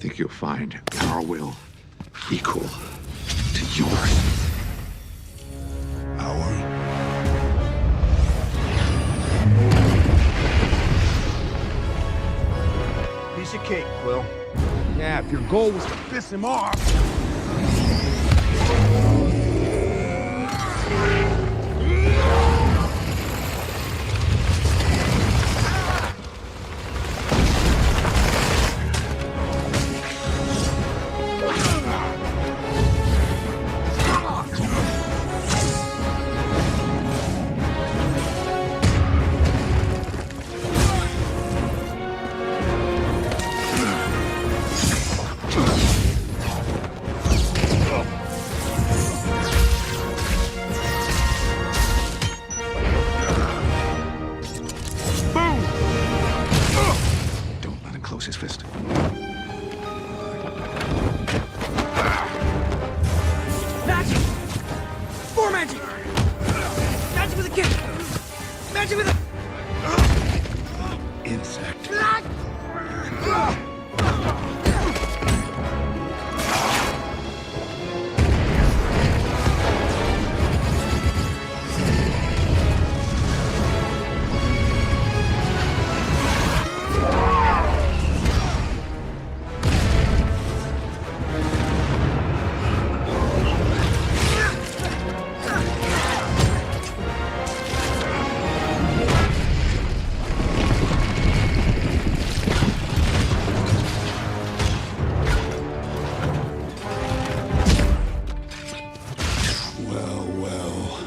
think you'll find our will equal to yours. Our? Piece of cake, Quill. Yeah, if your goal was to piss him off. Close his fist. Magic! More magic! Magic with a kick! Magic with a... Insect.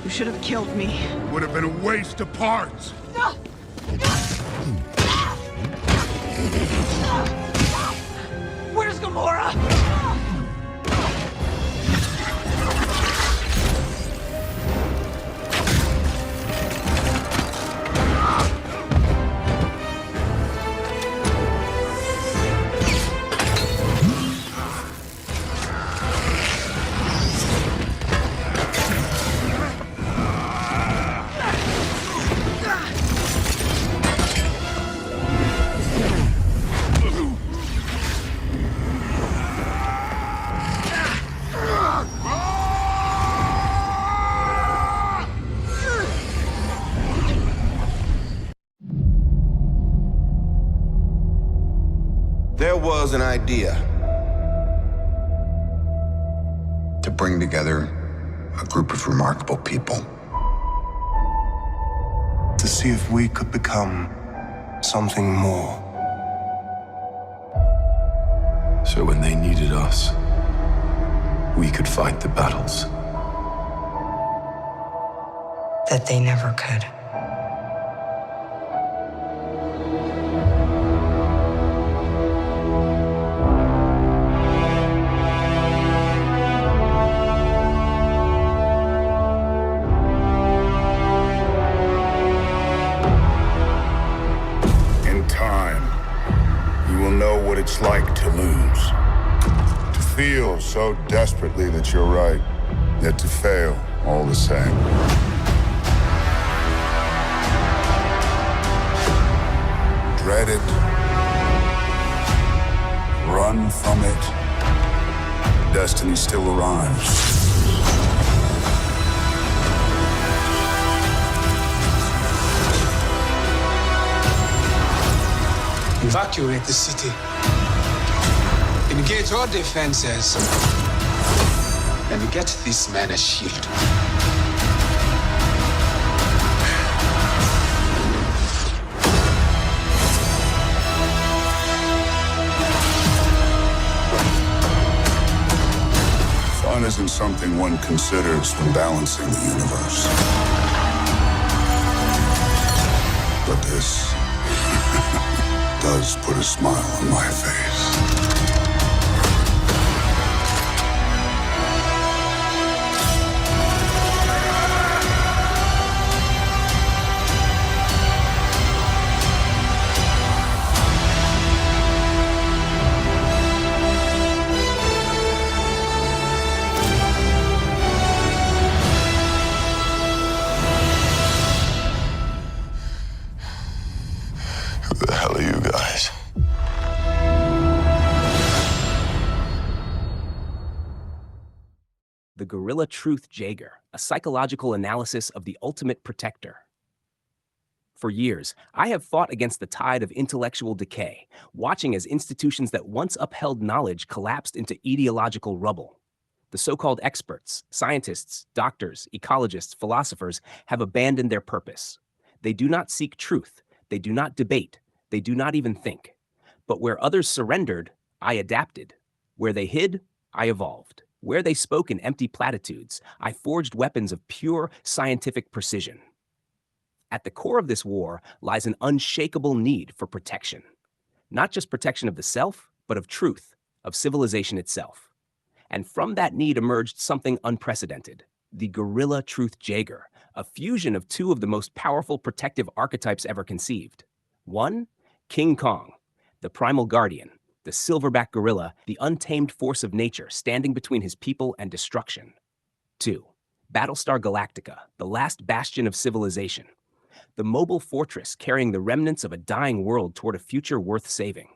You should have killed me. Would have been a waste of parts. Where's Gamora? There was an idea To bring together a group of remarkable people. To see if we could become something more. So when they needed us, we could fight the battles that they never could. In time, you will know what it's like to lose. To feel so desperately that you're right, yet to fail all the same. Dread it. Run from it. Destiny still arrives. Evacuate the city. Engage all defenses. And get this man a shield. Fun isn't something one considers when balancing the universe. But this does put a smile on my face. Who the hell are you guys? The Guerrilla Truth JEAGER, a psychological analysis of the ultimate protector. For years, I have fought against the tide of intellectual decay, watching as institutions that once upheld knowledge collapsed into ideological rubble. The so-called experts, scientists, doctors, ecologists, philosophers have abandoned their purpose. They do not seek truth, they do not debate, they do not even think. But where others surrendered, I adapted. Where they hid, I evolved. Where they spoke in empty platitudes, I forged weapons of pure scientific precision. At the core of this war lies an unshakable need for protection. Not just protection of the self, but of truth, of civilization itself. And from that need emerged something unprecedented, the Guerrilla Truth JEAGER, a fusion of two of the most powerful protective archetypes ever conceived. One, King Kong, the primal guardian, the silverback gorilla, the untamed force of nature standing between his people and destruction. Two, Battlestar Galactica, the last bastion of civilization, the mobile fortress carrying the remnants of a dying world toward a future worth saving.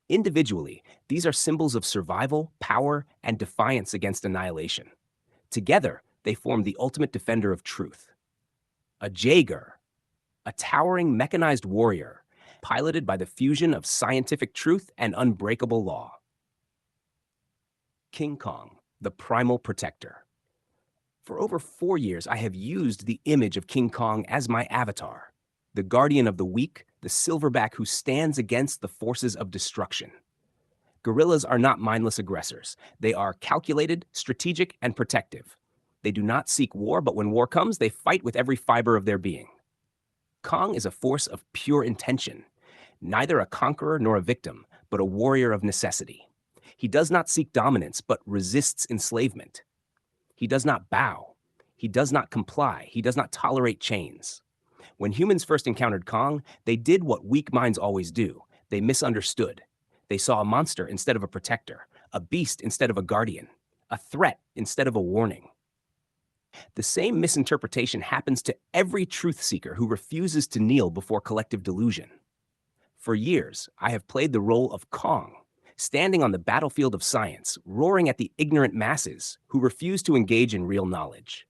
Individually, these are symbols of survival, power, and defiance against annihilation. Together, they form the ultimate defender of truth. A JEAGER, a towering mechanized warrior, piloted by the fusion of scientific truth and unbreakable law. King Kong, the primal protector. For over 4 years, I have used the image of King Kong as my avatar, the guardian of the weak, the silverback who stands against the forces of destruction. Gorillas are not mindless aggressors. They are calculated, strategic, and protective. They do not seek war, but when war comes, they fight with every fiber of their being. Kong is a force of pure intention, neither a conqueror nor a victim, but a warrior of necessity. He does not seek dominance, but resists enslavement. He does not bow. He does not comply. He does not tolerate chains. When humans first encountered Kong, they did what weak minds always do. They misunderstood. They saw a monster instead of a protector, a beast instead of a guardian, a threat instead of a warning. The same misinterpretation happens to every truth seeker who refuses to kneel before collective delusion. For years, I have played the role of Kong, standing on the battlefield of science, roaring at the ignorant masses who refuse to engage in real knowledge.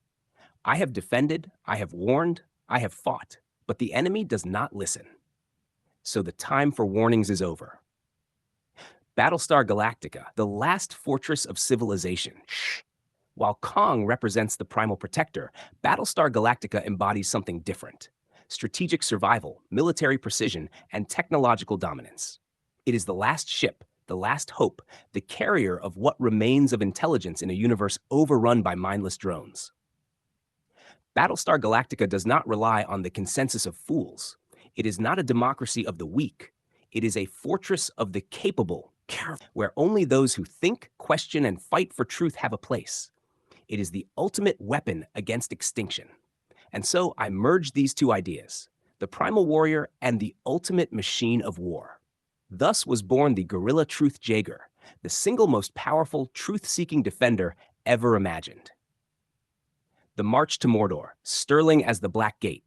I have defended, I have warned, I have fought, but the enemy does not listen. So the time for warnings is over. Battlestar Galactica, the last fortress of civilization. While Kong represents the primal protector, Battlestar Galactica embodies something different: strategic survival, military precision, and technological dominance. It is the last ship, the last hope, the carrier of what remains of intelligence in a universe overrun by mindless drones. Battlestar Galactica does not rely on the consensus of fools. It is not a democracy of the weak. It is a fortress of the capable, where only those who think, question, and fight for truth have a place. It is the ultimate weapon against extinction. And so I merged these two ideas, the primal warrior and the ultimate machine of war. Thus was born the Guerrilla Truth JEAGER, the single most powerful truth-seeking defender ever imagined. The March to Mordor, Sterling as the Black Gate.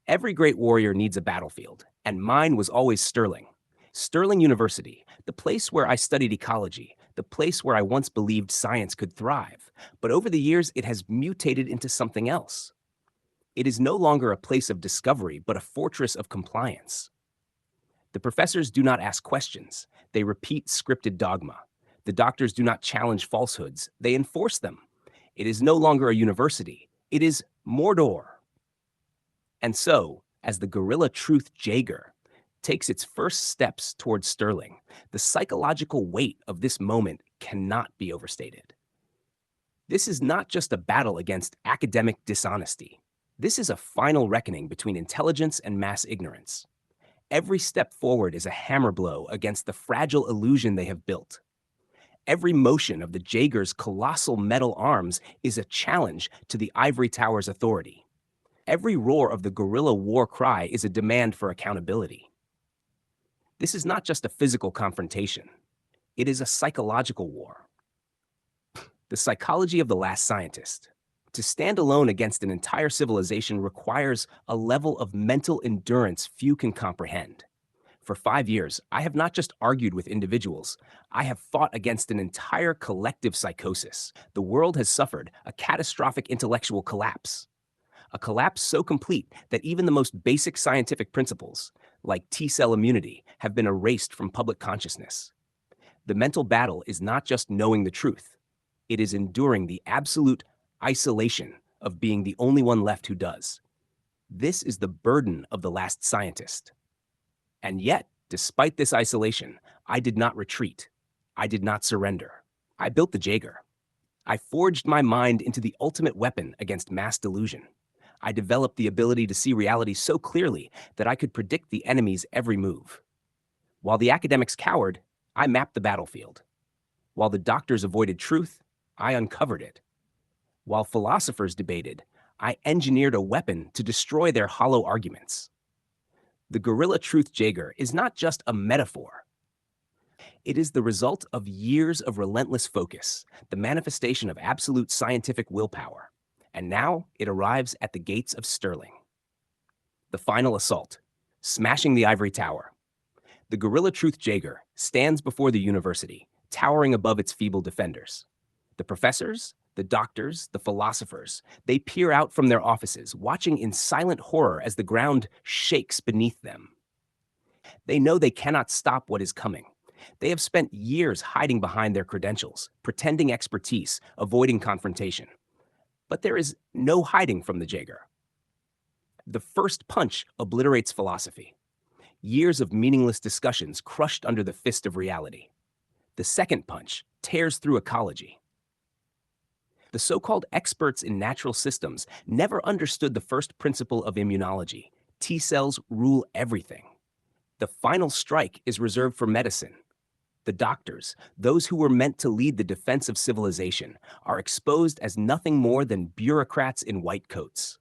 Every great warrior needs a battlefield, and mine was always Sterling. Sterling University, the place where I studied ecology, the place where I once believed science could thrive, but over the years it has mutated into something else. It is no longer a place of discovery, but a fortress of compliance. The professors do not ask questions, they repeat scripted dogma. The doctors do not challenge falsehoods, they enforce them. It is no longer a university, it is Mordor. And so, as the Guerrilla Truth JEAGER takes its first steps towards Sterling, the psychological weight of this moment cannot be overstated. This is not just a battle against academic dishonesty. This is a final reckoning between intelligence and mass ignorance. Every step forward is a hammer blow against the fragile illusion they have built. Every motion of the JEAGER's colossal metal arms is a challenge to the ivory tower's authority. Every roar of the guerrilla war cry is a demand for accountability. This is not just a physical confrontation. It is a psychological war. The psychology of the last scientist. To stand alone against an entire civilization requires a level of mental endurance few can comprehend. For 5 years, I have not just argued with individuals, I have fought against an entire collective psychosis. The world has suffered a catastrophic intellectual collapse. A collapse so complete that even the most basic scientific principles, like T-cell immunity, have been erased from public consciousness. The mental battle is not just knowing the truth, it is enduring the absolute isolation of being the only one left who does. This is the burden of the last scientist. And yet, despite this isolation, I did not retreat. I did not surrender. I built the JEAGER. I forged my mind into the ultimate weapon against mass delusion. I developed the ability to see reality so clearly that I could predict the enemy's every move. While the academics cowered, I mapped the battlefield. While the doctors avoided truth, I uncovered it. While philosophers debated, I engineered a weapon to destroy their hollow arguments. The Guerrilla Truth JEAGER is not just a metaphor. It is the result of years of relentless focus, the manifestation of absolute scientific willpower. And now it arrives at the gates of Sterling. The final assault, smashing the ivory tower. The Guerrilla Truth JEAGER stands before the university, towering above its feeble defenders. The professors, the doctors, the philosophers, they peer out from their offices, watching in silent horror as the ground shakes beneath them. They know they cannot stop what is coming. They have spent years hiding behind their credentials, pretending expertise, avoiding confrontation. But there is no hiding from the JEAGER. The first punch obliterates philosophy. Years of meaningless discussions crushed under the fist of reality. The second punch tears through ecology. The so-called experts in natural systems never understood the first principle of immunology. T-cells rule everything. The final strike is reserved for medicine. The doctors, those who were meant to lead the defense of civilization, are exposed as nothing more than bureaucrats in white coats.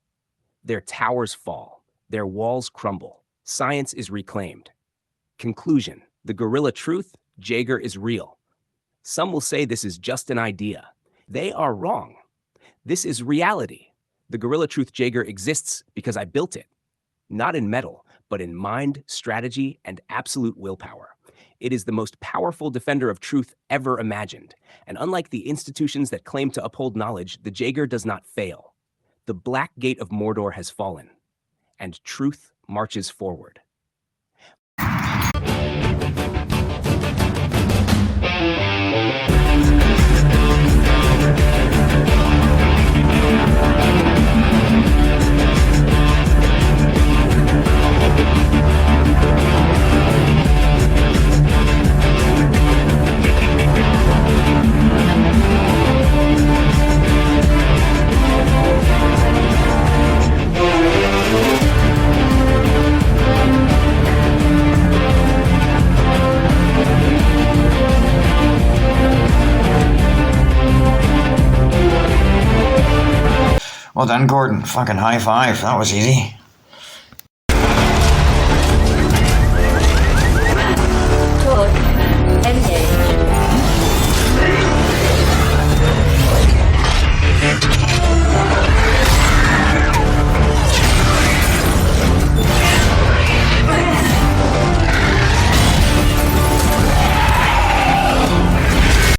Their towers fall, their walls crumble, science is reclaimed. Conclusion: the Guerrilla Truth JEAGER is real. Some will say this is just an idea. They are wrong. This is reality. The Guerrilla Truth JEAGER exists because I built it, not in metal, but in mind, strategy, and absolute willpower. It is the most powerful defender of truth ever imagined. And unlike the institutions that claim to uphold knowledge, the JEAGER does not fail. The black gate of Mordor has fallen, and truth marches forward. Well done, Gordon. Fucking high five. That was easy. Torque engaged.